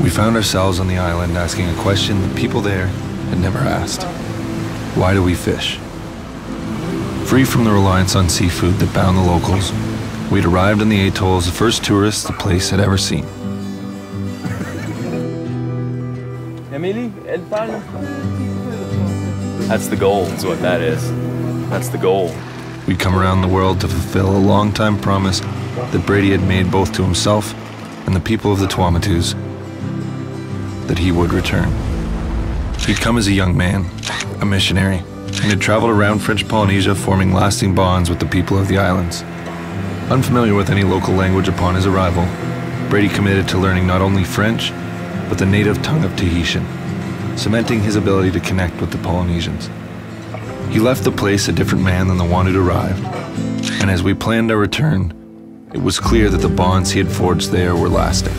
We found ourselves on the island asking a question that people there had never asked. Why do we fish? Free from the reliance on seafood that bound the locals, we'd arrived on the atoll as the first tourists the place had ever seen. That's the goal, is what that is. That's the goal. We'd come around the world to fulfill a long-time promise that Brady had made both to himself and the people of the Tuamatus, that he would return. He'd come as a young man, a missionary, and had traveled around French Polynesia forming lasting bonds with the people of the islands. Unfamiliar with any local language upon his arrival, Brady committed to learning not only French, but the native tongue of Tahitian, cementing his ability to connect with the Polynesians. He left the place a different man than the one who'd arrived, and as we planned our return, it was clear that the bonds he had forged there were lasting.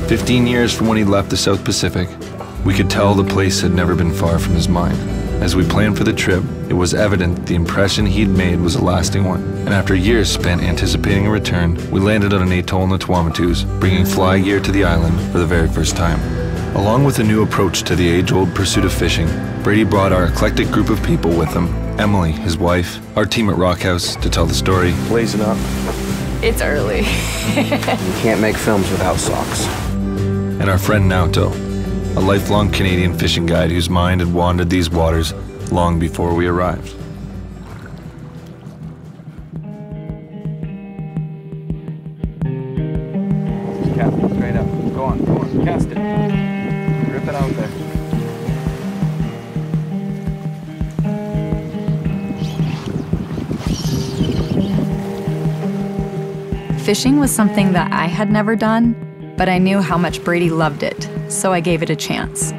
15 years from when he left the South Pacific, we could tell the place had never been far from his mind. As we planned for the trip, it was evident the impression he'd made was a lasting one, and after years spent anticipating a return, we landed on an atoll in the Tuamatus, bringing fly gear to the island for the very first time. Along with a new approach to the age-old pursuit of fishing, Brady brought our eclectic group of people with him, Emily, his wife, our team at Rockhouse, to tell the story. Blazing up. It's early. You can't make films without socks. And our friend Nauto, a lifelong Canadian fishing guide whose mind had wandered these waters long before we arrived. Cast it straight up. Go on, cast it. Rip it out there. Fishing was something that I had never done, but I knew how much Brady loved it, so I gave it a chance.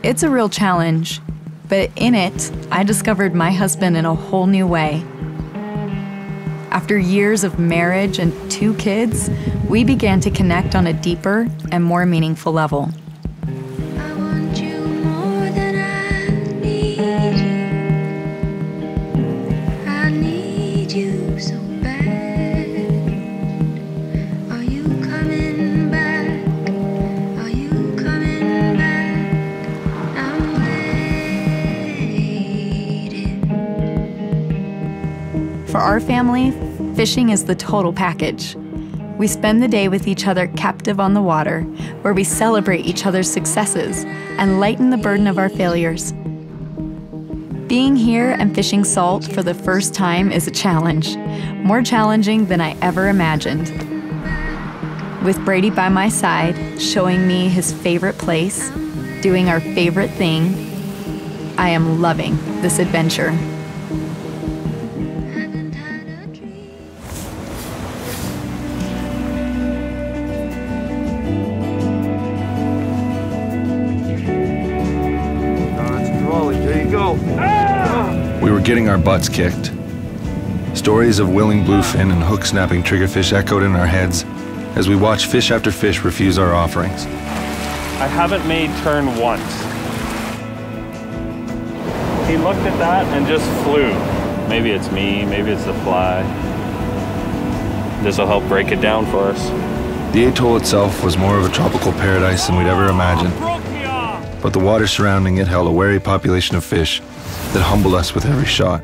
It's a real challenge, but in it, I discovered my husband in a whole new way. After years of marriage and 2 kids, we began to connect on a deeper and more meaningful level. I want you more than I need you. I need you so bad. Are you coming back? Are you coming back? I'm waiting. For our family, fishing is the total package. We spend the day with each other captive on the water, where we celebrate each other's successes and lighten the burden of our failures. Being here and fishing salt for the first time is a challenge, more challenging than I ever imagined. With Brady by my side, showing me his favorite place, doing our favorite thing, I am loving this adventure. We were getting our butts kicked. Stories of willing bluefin and hook-snapping triggerfish echoed in our heads as we watched fish after fish refuse our offerings. I haven't made turn once. He looked at that and just flew. Maybe it's me, maybe it's the fly. This will help break it down for us. The atoll itself was more of a tropical paradise than we'd ever imagined, but the water surrounding it held a wary population of fish that humbled us with every shot.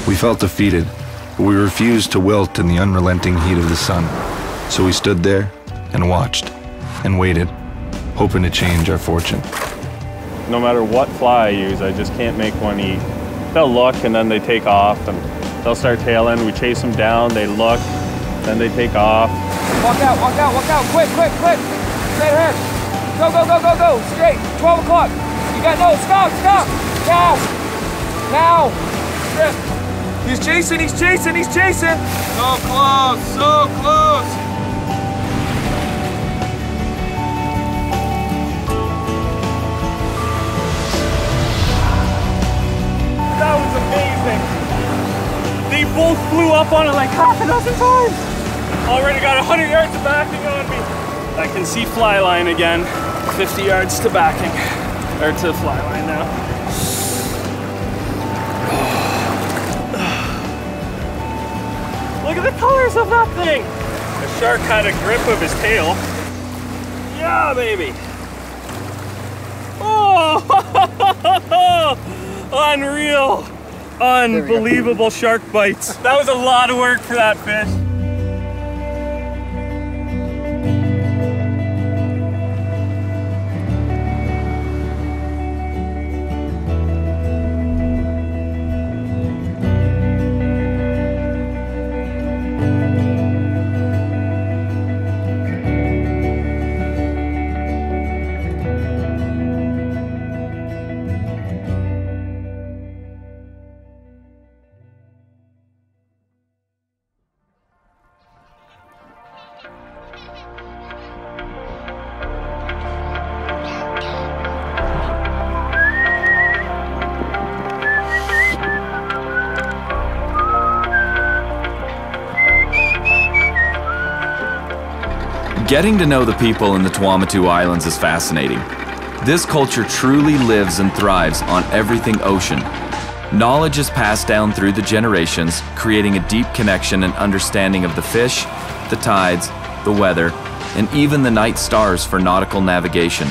We felt defeated, but we refused to wilt in the unrelenting heat of the sun. So we stood there and watched and waited, hoping to change our fortune. No matter what fly I use, I just can't make one eat. They'll look and then they take off and they'll start tailing. We chase them down, they look, then they take off. Walk out, quick, quick, quick. Straight ahead. Go, go, go, go, go. Straight, 12 o'clock. You got no, stop, stop. Cast. Now. Strip. He's chasing, he's chasing, he's chasing. So close, so close. That was amazing. They both flew up on it like half a dozen times. Already got 100 yards of backing on me. I can see fly line again. 50 yards to backing, or to fly line now. Look at the colors of that thing. The shark had a grip of his tail. Yeah, baby. Oh, unreal. Unbelievable shark bites. That was a lot of work for that fish. Getting to know the people in the Tuamotu Islands is fascinating. This culture truly lives and thrives on everything ocean. Knowledge is passed down through the generations, creating a deep connection and understanding of the fish, the tides, the weather, and even the night stars for nautical navigation.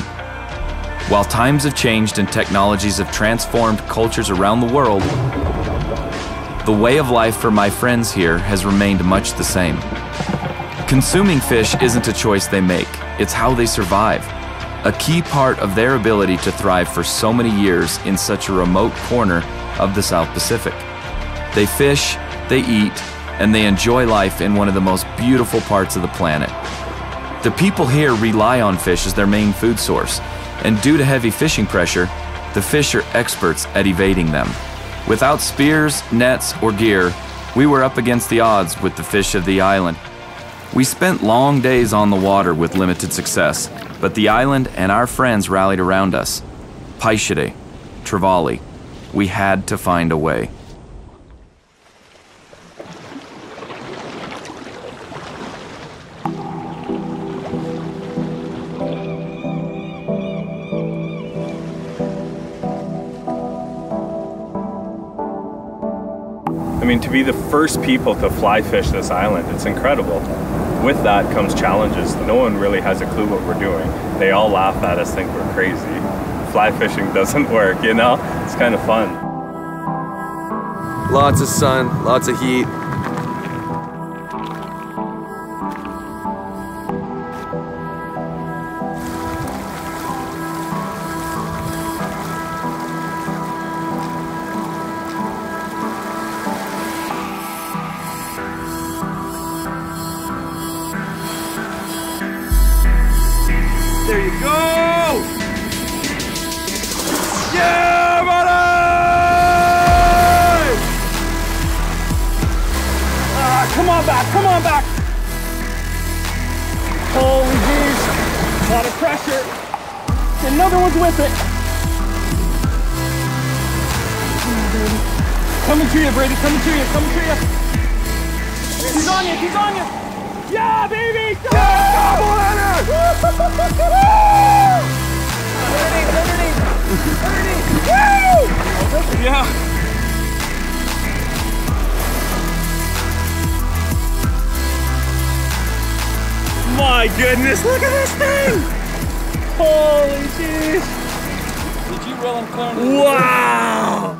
While times have changed and technologies have transformed cultures around the world, the way of life for my friends here has remained much the same. Consuming fish isn't a choice they make, it's how they survive. A key part of their ability to thrive for so many years in such a remote corner of the South Pacific. They fish, they eat, and they enjoy life in one of the most beautiful parts of the planet. The people here rely on fish as their main food source, and due to heavy fishing pressure, the fish are experts at evading them. Without spears, nets, or gear, we were up against the odds with the fish of the island. We spent long days on the water with limited success, but the island and our friends rallied around us. Paishide, Trevally, we had to find a way. I mean, to be the first people to fly fish this island, it's incredible. With that comes challenges. No one really has a clue what we're doing. They all laugh at us, think we're crazy. Fly fishing doesn't work, you know? It's kind of fun. Lots of sun, lots of heat. There you go! Yeah, buddy! Come on back, come on back! Holy jeez, a lot of pressure. Another one's with it. Come on, Brady. Coming to you, Brady, coming to you, coming to you. He's on you, he's on you. Yeah, baby! Go! Yeah, underneath, underneath! Woo! Yeah. My goodness, look at this thing! Holy jeez! Did you reel him clear? Wow!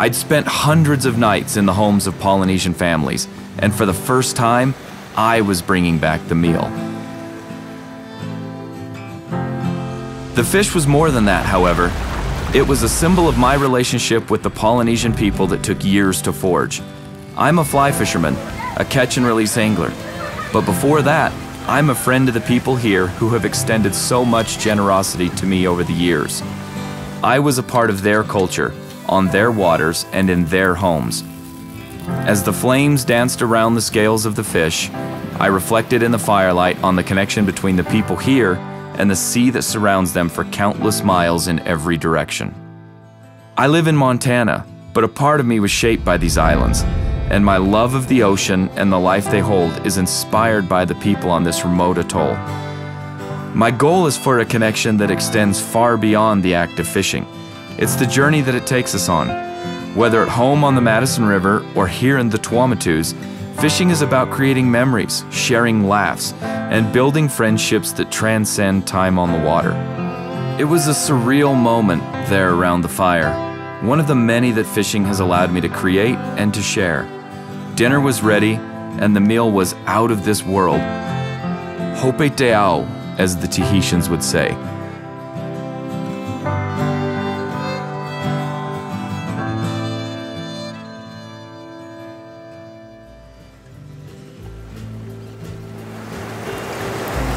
I'd spent hundreds of nights in the homes of Polynesian families, and for the first time, I was bringing back the meal. The fish was more than that, however. It was a symbol of my relationship with the Polynesian people that took years to forge. I'm a fly fisherman, a catch and release angler. But before that, I'm a friend of the people here who have extended so much generosity to me over the years. I was a part of their culture, on their waters and in their homes. As the flames danced around the scales of the fish, I reflected in the firelight on the connection between the people here and the sea that surrounds them for countless miles in every direction. I live in Montana, but a part of me was shaped by these islands, and my love of the ocean and the life they hold is inspired by the people on this remote atoll. My goal is for a connection that extends far beyond the act of fishing. It's the journey that it takes us on. Whether at home on the Madison River or here in the Tuamatus, fishing is about creating memories, sharing laughs, and building friendships that transcend time on the water. It was a surreal moment there around the fire, one of the many that fishing has allowed me to create and to share. Dinner was ready, and the meal was out of this world. Hope te ao, as the Tahitians would say.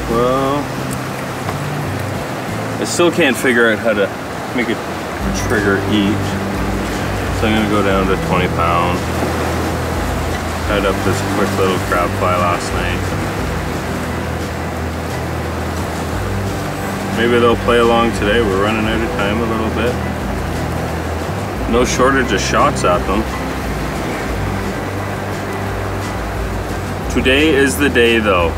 Well, I still can't figure out how to make a trigger each. So I'm gonna go down to 20 pound. Tied up this quick little crab fly last night. Maybe they'll play along today. We're running out of time a little bit. No shortage of shots at them. Today is the day though.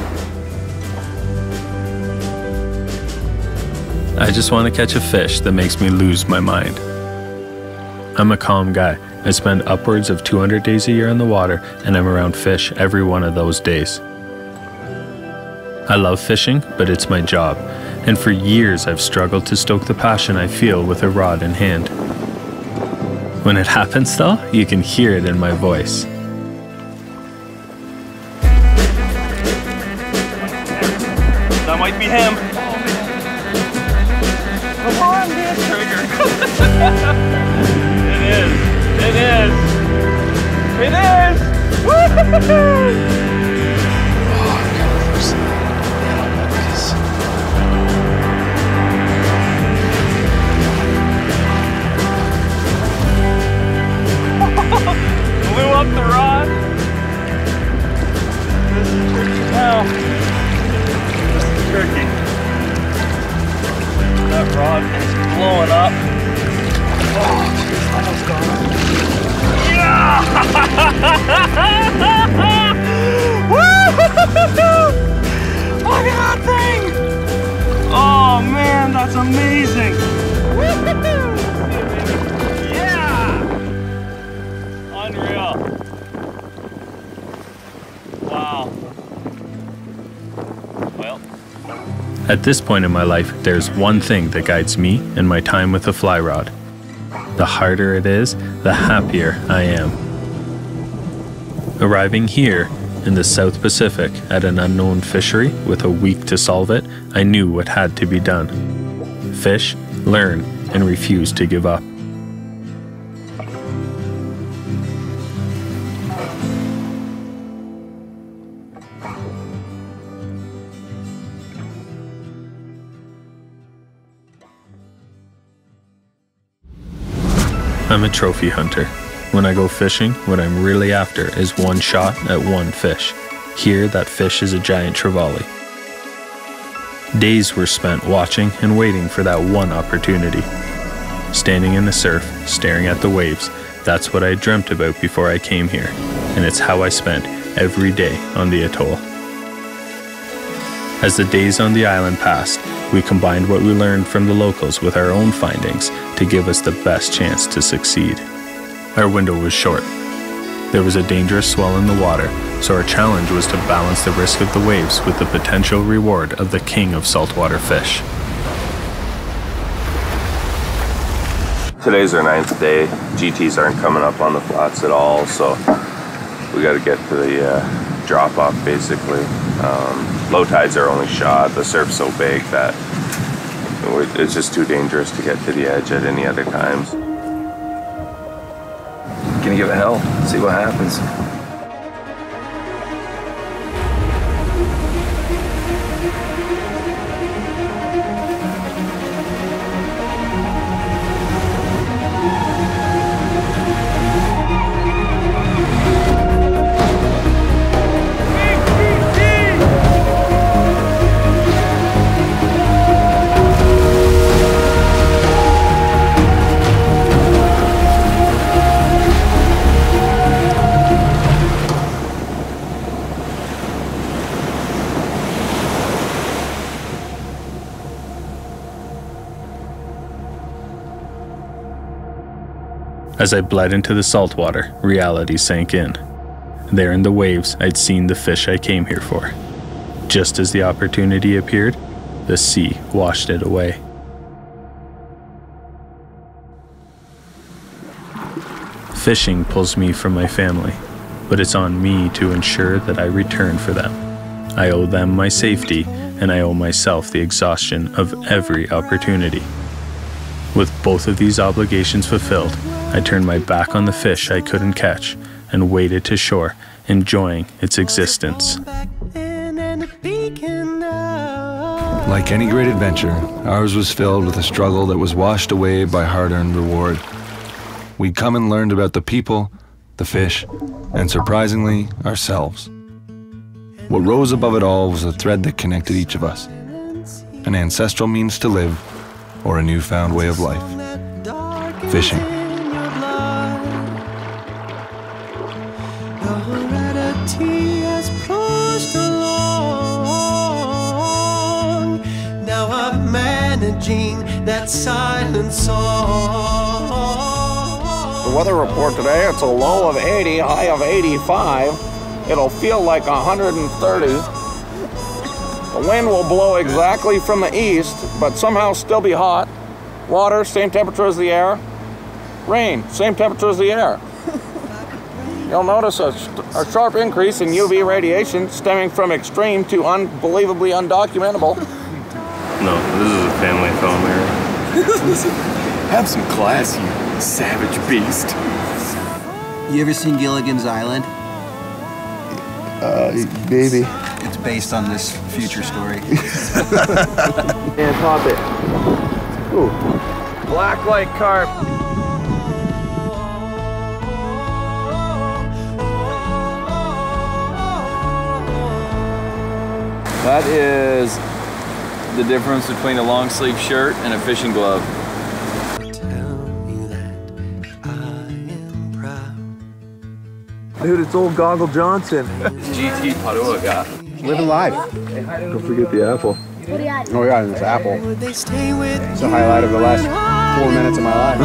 I just want to catch a fish that makes me lose my mind. I'm a calm guy. I spend upwards of 200 days a year in the water, and I'm around fish every one of those days. I love fishing, but it's my job, and for years I've struggled to stoke the passion I feel with a rod in hand. When it happens though, you can hear it in my voice. That might be him. Come on, man, trigger. It is. It is. It is. Woo-hoo-hoo! Blew up the rod. This is tricky now. This is tricky. That rod is blowing up. Oh, jeez, that was gone. Yeah! Woo! Look at that thing! Oh man, that's amazing! Yeah! Unreal. Wow. Well. At this point in my life, there's one thing that guides me and my time with the fly rod. The harder it is, the happier I am. Arriving here in the South Pacific at an unknown fishery with a week to solve it, I knew what had to be done. Fish, learn, and refuse to give up. I'm a trophy hunter. When I go fishing, what I'm really after is one shot at one fish. Here, that fish is a giant trevally. Days were spent watching and waiting for that one opportunity. Standing in the surf, staring at the waves, that's what I dreamt about before I came here, and it's how I spent every day on the atoll. As the days on the island passed, we combined what we learned from the locals with our own findings to give us the best chance to succeed. Our window was short. There was a dangerous swell in the water, so our challenge was to balance the risk of the waves with the potential reward of the king of saltwater fish. Today's our 9th day. GTs aren't coming up on the flats at all, so we got to get to the drop off basically. Low tides are only shot. The surf's so big that it's just too dangerous to get to the edge at any other times. Gonna give it hell, see what happens. As I bled into the salt water, reality sank in. There in the waves, I'd seen the fish I came here for. Just as the opportunity appeared, the sea washed it away. Fishing pulls me from my family, but it's on me to ensure that I return for them. I owe them my safety, and I owe myself the exhaustion of every opportunity. With both of these obligations fulfilled, I turned my back on the fish I couldn't catch and waded to shore, enjoying its existence. Like any great adventure, ours was filled with a struggle that was washed away by hard-earned reward. We'd come and learned about the people, the fish, and surprisingly, ourselves. What rose above it all was a thread that connected each of us. An ancestral means to live, or a newfound way of life. Fishing. Now I'm managing that silent song. The weather report today, it's a low of 80, high of 85. It'll feel like 130. The wind will blow exactly from the east, but somehow still be hot. Water, same temperature as the air. Rain, same temperature as the air. You'll notice a sharp increase in UV radiation stemming from extreme to unbelievably undocumentable. No, this is a family film here. Have some class, you savage beast. You ever seen Gilligan's Island? Maybe. It's based on this future story. And pop it. Ooh. Black light carp. That is the difference between a long sleeve shirt and a fishing glove. Dude, it's old Goggle Johnson. GT Padua guy. Living life. Don't forget the apple. Oh yeah, and this apple. It's the highlight of the last 4 minutes of my life.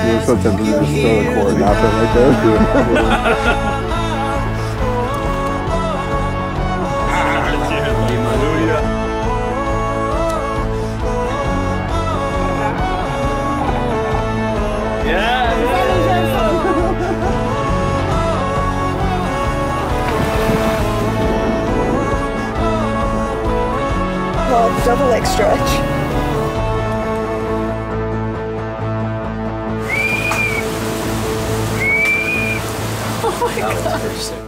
You know, sometimes you just throw the cord and knock it right there. Double leg stretch. Oh my God.